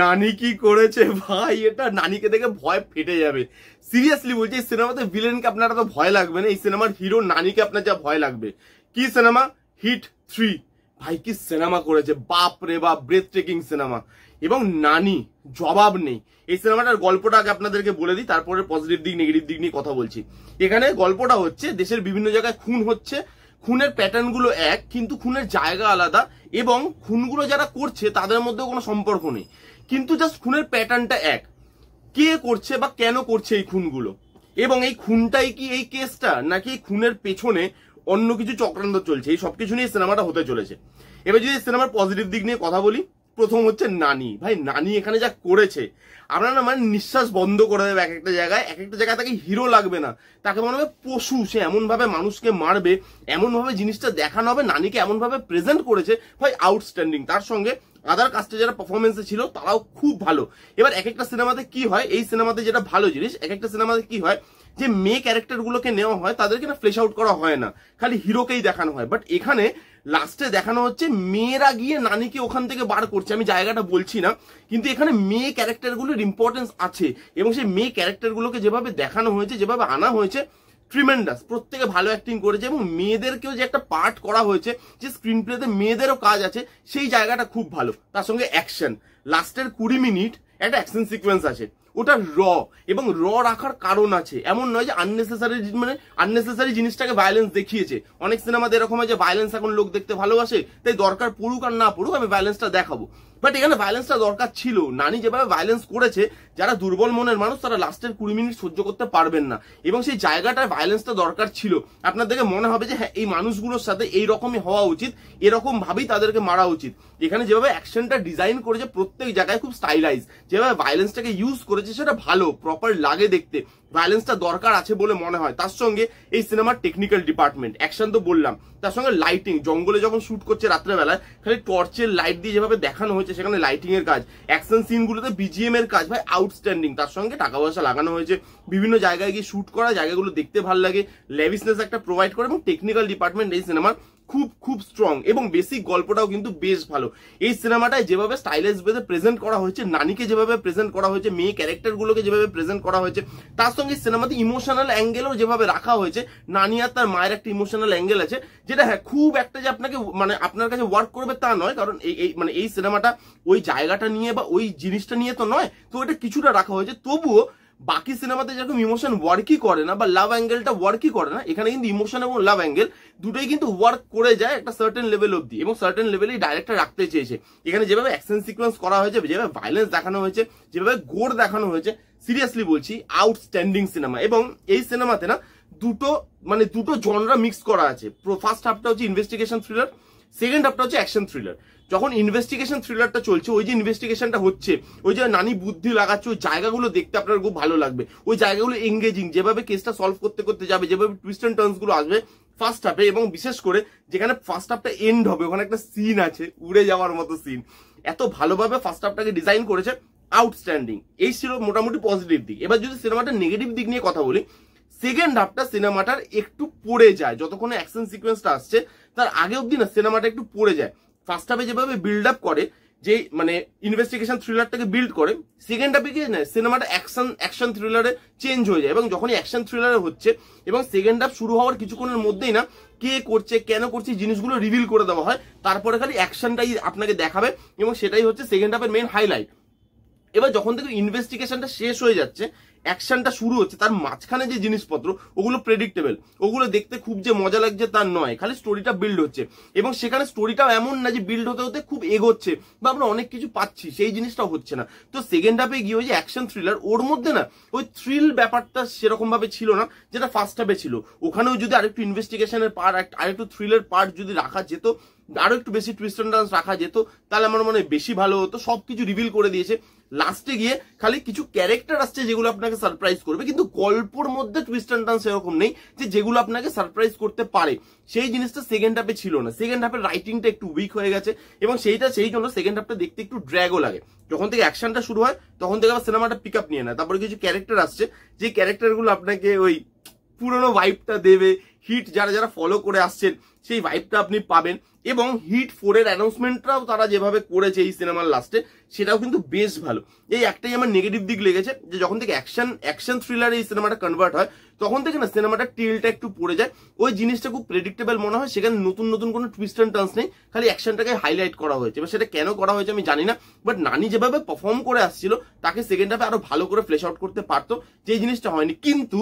নানি কি করেছে ভাই, এটা নানিকে দেখে ভয় ফেটে যাবে। সিরিয়াসলি বলছি, এই সিনেমাতে ভিলেনকে আপনার তো ভয় লাগবে না, এই সিনেমার হিরো নানিকে আপনার যা ভয় লাগবে। কি সিনেমা? হিট 3। ভাই কি সিনেমা করেছে, বাপ রে বাপ, ব্রেথ টেকিং সিনেমা। এবং নানি জবাব নেই। এই সিনেমাটার গল্পটা আগে আপনাদেরকে বলে দিই, তারপরে পজিটিভ দিক নেগেটিভ দিক নিয়ে কথা বলছি। এখানে গল্পটা হচ্ছে, দেশের বিভিন্ন জায়গায় খুন হচ্ছে, খুনের প্যাটার্ন গুলো এক, কিন্তু খুনের জায়গা আলাদা, এবং খুনগুলো যারা করছে তাদের মধ্যে কোনো সম্পর্ক নেই, কিন্তু জাস্ট খুনের প্যাটার্নটা এক। কে করছে বা কেন করছে এই খুনগুলো, এবং এই খুনটাই কি এই কেসটা, নাকি খুনের পেছনে অন্য কিছু চক্রান্ত চলছে, এই সবকিছু নিয়ে সিনেমাটা হতে চলেছে। এবার যদি সিনেমার পজিটিভ দিক নিয়ে কথা বলি, প্রথম হচ্ছে নানি। ভাই নানি এখানে যা করেছে, আপনার না মানে নিঃশ্বাস বন্ধ করে দেবে। এক একটা জায়গায় তাকে হিরো লাগবে না, তাকে মনে হবে পশু। সে এমন ভাবে মানুষকে মারবে, এমন ভাবে জিনিসটা দেখানো হবে, নানিকে এমন ভাবে প্রেজেন্ট করেছে ভাই, আউটস্ট্যান্ডিং। তার সঙ্গে আদার কাস্টে যারা পারফরমেন্সে ছিল তারাও খুব ভালো। এবার এক একটা সিনেমাতে কি হয়, এই সিনেমাতে যেটা ভালো জিনিস, এক একটা সিনেমাতে কি হয় যে মেয়ে ক্যারেক্টার গুলোকে নেওয়া হয়, তাদেরকে না ফ্লেশ আউট করা হয় না, খালি হিরোকেই দেখানো হয়। বাট এখানে লাস্টে দেখানো হচ্ছে মেয়েরা গিয়ে নানিকে ওখান থেকে বার করছে। আমি জায়গাটা বলছি না, কিন্তু এখানে মেয়ে ক্যারেক্টারগুলোর ইম্পর্টেন্স আছে, এবং সেই মেয়ে ক্যারেক্টারগুলোকে যেভাবে দেখানো হয়েছে, যেভাবে আনা হয়েছে, ট্রিমেন্ডাস। প্রত্যেকে ভালো অ্যাক্টিং করেছে, এবং মেয়েদেরকেও যে একটা পার্ট করা হয়েছে, যে স্ক্রিন প্লেতে মেয়েদেরও কাজ আছে, সেই জায়গাটা খুব ভালো। তার সঙ্গে অ্যাকশন, লাস্টের 20 মিনিট একটা অ্যাকশন সিকোয়েন্স আছে, ওটা র, এবং র রাখার কারণ আছে। এমন নয় যে আননেসেসারি জিনিসটাকে ভায়োলেন্স দেখিয়েছে। অনেক সিনেমাতে এরকম হয় যে ভায়োলেন্স এখন লোক দেখতে ভালোবাসে, তাই দরকার পড়ুক আর না পড়ুক আমি ভায়োলেন্সটা দেখাবো। বাট এখানে ভায়োলেন্সটা দরকার ছিল। নানি যেভাবে ভায়োলেন্স করেছে, যারা দুর্বল মনের মানুষ তারা লাস্টের 20 মিনিট সহ্য করতে পারবেন না, এবং সেই জায়গাটায় ভায়োলেন্সটা দরকার ছিল। আপনার দেখে মনে হবে যে হ্যাঁ, এই মানুষগুলোর সাথে এইরকমই হওয়া উচিত, এরকম ভাবেই তাদেরকে মারা উচিত। এখানে যেভাবে অ্যাকশনটা ডিজাইন করেছে, প্রত্যেক জায়গায় খুব স্টাইলাইজ, যেভাবে ভায়োলেন্সটাকে ইউজ করেছে সেটা ভালো, প্রপার লাগে দেখতে। ভায়োলেন্সটা দরকার আছে বলে মনে হয়। তার সঙ্গে এই সিনেমার টেকনিক্যাল ডিপার্টমেন্ট, অ্যাকশন তো বললাম, তার সঙ্গে লাইটিং, জঙ্গলে যখন শুট করছে রাত্রেবেলায়, খালি টর্চের লাইট দিয়ে যেভাবে দেখানো হয়েছে, সেখানে লাইটিং এর কাজ, অ্যাকশন সিনগুলোতে বিজিএম এর কাজ ভাই আউটস্ট্যান্ডিং। তার সঙ্গে টাকা পয়সা লাগানো হয়েছে, বিভিন্ন জায়গায় গিয়ে শুট করা, জায়গাগুলো দেখতে ভালো লাগে, লেভিসনেস একটা প্রোভাইড করে, এবং টেকনিক্যাল ডিপার্টমেন্ট এই সিনেমার খুব খুব স্ট্রং, এবং বেসিক গল্পটাও কিন্তু বেশ ভালো। এই সিনেমাটায় যেভাবে স্টাইলিশ বেদে প্রেজেন্ট করা হয়েছে, নানিকে যেভাবে প্রেজেন্ট করা হয়েছে, মেয়ে ক্যারেক্টারগুলোকে যেভাবে প্রেজেন্ট করা হয়েছে, তার সঙ্গে সিনেমাতে ইমোশনাল অ্যাঙ্গেলও যেভাবে রাখা হয়েছে, নানি আর তার মায়ের একটা ইমোশনাল অ্যাঙ্গেল আছে, যেটা হ্যাঁ খুব একটা যে আপনাকে মানে আপনার কাছে ওয়ার্ক করবে তা নয়, কারণ এই সিনেমাটা ওই জায়গাটা নিয়ে বা ওই জিনিসটা নিয়ে তো নয়, তো এটা কিছুটা রাখা হয়েছে। তবুও বাকি সিনেমাতে যেরকম ইমোশন ওয়ার্কই করে না, বা লাভ অ্যাঙ্গেলটা ওয়ার্কই করে না, এখানে কিন্তু ইমোশন এবং লাভ অ্যাঙ্গেল দুটোই কিন্তু ওয়ার্ক করে যায় একটা সার্টেন লেভেল অব্দি, এবং সার্টেন লেভেলেই ডাইরেক্টর রাখতে চেয়েছে। এখানে যেভাবে অ্যাকশন সিকোয়েন্স করা হয়েছে, যেভাবে ভায়োলেন্স দেখানো হয়েছে, যেভাবে গোর দেখানো হয়েছে, সিরিয়াসলি বলছি আউটস্ট্যান্ডিং সিনেমা। এবং এই সিনেমাতে না দুটো জনরা মিক্স করা আছে। ফার্স্ট হাফটা হচ্ছে ইনভেস্টিগেশন থ্রিলার, সেকেন্ড হাফটা হচ্ছে অ্যাকশন থ্রিলার। যখন ইনভেস্টিগেশন থ্রিলারটা চলছে, ওই যে ইনভেস্টিগেশনটা হচ্ছে, ওই যে নানি বুদ্ধি লাগাচ্ছে, ওই জায়গাগুলো দেখতে আপনার খুব ভালো লাগবে। ওই জায়গাগুলো এঙ্গেজিং, যেভাবে কেসটা সলভ করতে করতে যাবে, যেভাবে টুইস্ট এন্ড টার্নস গুলো আসবে ফার্স্ট হাফে, এবং বিশেষ করে যেখানে ফার্স্ট হাফটা এন্ড হবে, ওখানে একটা সিন আছে উড়ে যাওয়ার মতো সিন, এত ভালোভাবে ফার্স্ট হাফটাকে ডিজাইন করেছে, আউটস্ট্যান্ডিং। এই ছিল মোটামুটি পজিটিভ দিক। এবার যদি সিনেমাটার নেগেটিভ দিক নিয়ে কথা বলি, সেকেন্ড হাফটা সিনেমাটার একটু পড়ে যায়। যতক্ষণে অ্যাকশন সিকোয়েন্সটা আসছে তার আগে অব্দি না সিনেমাটা একটু পড়ে যায়। ফার্স্ট হাফে যেভাবে বিল্ড আপ করে, যে মানে ইনভেস্টিগেশন থ্রিলারটাকে বিল্ড করে, সেকেন্ড হাফে গিয়ে না সিনেমাটা অ্যাকশন থ্রিলারে চেঞ্জ হয়ে যায়। এবং যখনই অ্যাকশন থ্রিলারে হচ্ছে এবং সেকেন্ড হাফ শুরু হওয়ার কিছুক্ষণের মধ্যেই না কে করছে, কেন করছে, জিনিসগুলো রিভিল করে দেওয়া হয়। তারপরে খালি অ্যাকশনটাই আপনাকে দেখাবে, এবং সেটাই হচ্ছে সেকেন্ড হাফের মেইন হাইলাইট। এবার যখন থেকে ইনভেস্টিগেশনটা শেষ হয়ে যাচ্ছে, অ্যাকশনটা শুরু হচ্ছে, তার মাঝখানে যে জিনিসপত্র ওগুলো প্রেডিক্টেবল, ওগুলো দেখতে খুব যে মজা লাগছে তার নয়, খালি স্টোরিটা বিল্ড হচ্ছে। এবং সেখানে স্টোরিটাও এমন না যে বিল্ড হতে হতে খুব এগোচ্ছে বা আমরা অনেক কিছু পাচ্ছি, সেই জিনিসটাও হচ্ছে না। তো সেকেন্ড হাফে গিয়ে ওই যে অ্যাকশন থ্রিলার, ওর মধ্যে না ওই থ্রিল ব্যাপারটা সেরকম ভাবে ছিল না যেটা ফার্স্ট হাফে ছিল। ওখানেও যদি আরেকটু ইনভেস্টিগেশনের পার্ট, আরেকটু থ্রিলের পার্ট যদি রাখা যেত, আরো একটু বেশি টুইস্ট এন্ড টার্নস রাখা যেত, তাহলে আমার মনে হয় বেশি ভালো হতো। সবকিছু রিভিল করে দিয়েছে। লাস্টে গিয়ে খালি কিছু ক্যারেক্টার আসছে যেগুলো আপনাকে সারপ্রাইজ করবে, কিন্তু গল্পর মধ্যে টুইস্ট এন্ড টার্নস এরকম নেই যে যেগুলো আপনাকে সারপ্রাইজ করতে পারে। সেই জিনিসটা সেকেন্ড হাফে ছিল না। সেকেন্ড হাফের রাইটিংটা একটু উইক হয়ে গেছে, এবং সেই জন্য সেকেন্ড হাফটা দেখতে একটু ড্র্যাগও লাগে। যখন থেকে অ্যাকশনটা শুরু হয় তখন থেকে আবার সিনেমাটা পিক আপ নিয়ে নেয়। তারপরে কিছু ক্যারেক্টার আসছে, যে ক্যারেক্টারগুলো আপনাকে ওই পুরোনো ভাইবটা দেবে। হিট যারা ফলো করে আসছেন সেই ভাইবটা আপনি পাবেন। এবং হিট 4 এর অ্যানাউন্সমেন্টটাও তারা যেভাবে করেছে এই সিনেমার লাস্টে, সেটাও কিন্তু বেশ ভালো। এই একটাই আমার নেগেটিভ দিক লেগেছে, যে যখন থেকে অ্যাকশন থ্রিলারে এই সিনেমাটা কনভার্ট হয়, তখন থেকে না সিনেমাটা টেলটা একটু পড়ে যায়। ওই জিনিসটা খুব প্রেডিক্টেবল মনে হয়, সেখানে নতুন নতুন কোনো টুইস্ট অ্যান্ড টার্নস নেই, খালি অ্যাকশনটাকে হাইলাইট করা হয়েছে। এবার সেটা কেন করা হয়েছে আমি জানি না, বাট নানি যেভাবে পারফর্ম করে আসছিল, তাকে সেকেন্ড হাফে আরো ভালো করে ফ্লেশ আউট করতে পারতো, যে জিনিসটা হয়নি। কিন্তু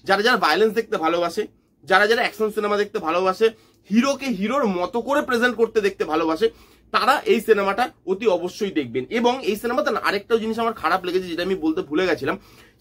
যারা যারা ভায়োলেন্স দেখতে ভালোবাসে, যারা যারা অ্যাকশন সিনেমা দেখতে ভালোবাসে, হিরোকে হিরোর মতো করে প্রেজেন্ট করতে দেখতে ভালোবাসে, তারা এই সিনেমাটা অতি অবশ্যই দেখবেন। এবং এই সিনেমাতে না আরেকটাও জিনিস আমার খারাপ লেগেছে, যেটা আমি বলতে ভুলে গেছিলাম,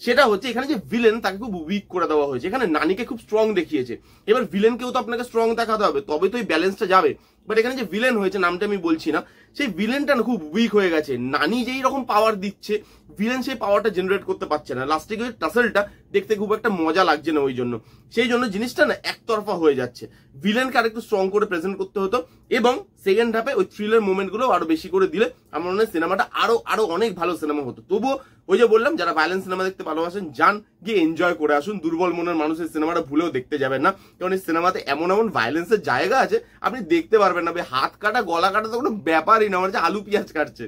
সেটা হচ্ছে এখানে যে ভিলেন, তাকে খুব উইক করে দেওয়া হয়েছে। এখানে নানিকে খুব স্ট্রং দেখিয়েছে, এবার ভিলেনকেও তো আপনাকে স্ট্রং দেখাতে হবে, তবে তো এই ব্যালেন্সটা যাবে। বাট এখানে যে ভিলেন হয়েছে, নামটা আমি বলছি না, সেই ভিলেনটা না খুব উইক হয়ে গেছে। নানি যেই রকম পাওয়ার দিচ্ছে, ভিলেন সেই পাওয়ারটা জেনারেট করতে পারছে না। লাস্টে গিয়ে টাসেলটা দেখতে খুব একটা মজা লাগছে না, ওই জন্য সেই জন্য জিনিসটা না একতরফা হয়ে যাচ্ছে। ভিলেনকে আরেকটু স্ট্রং করে প্রেজেন্ট করতে হতো, এবং সেকেন্ড হাফে ওই থ্রিলার মোমেন্ট গুলো আরো বেশি করে দিলে আমার মনে হয় সিনেমাটা আরো আরো অনেক ভালো সিনেমা হতো। তবুও ওই যে বললাম, যারা ভায়োলেন্স সিনেমা দেখতে ভালোবাসেন, যান গিয়ে এনজয় করে আসুন। দুর্বল মনের মানুষের সিনেমাটা ভুলেও দেখতে যাবেন না, কারণ এই সিনেমাতে এমন এমন ভায়োলেন্সের জায়গা আছে আপনি দেখতে পারবেন না। হাত কাটা গলা কাটা তো কোনো ব্যাপারই না, আমার যে আলু পেঁয়াজ কাটছে।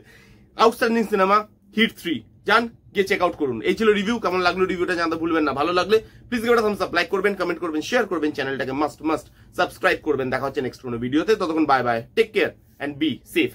আউটস্ট্যান্ডিং সিনেমা হিট 3, যান গিয়ে চেক আউট করুন। এই ছিল রিভিউ। কেমন লাগলো রিভিউটা জানতে ভুলবেন না। ভালো লাগলে please give it a Thums up, like করবেন, কমেন্ট করবেন, শেয়ার করবেন, চ্যানেলটাকে মাস্ট সাবস্ক্রাইব করবেন। দেখা হচ্ছে নেক্সট কোনো ভিডিওতে। ততক্ষণ bye bye, take care and be safe.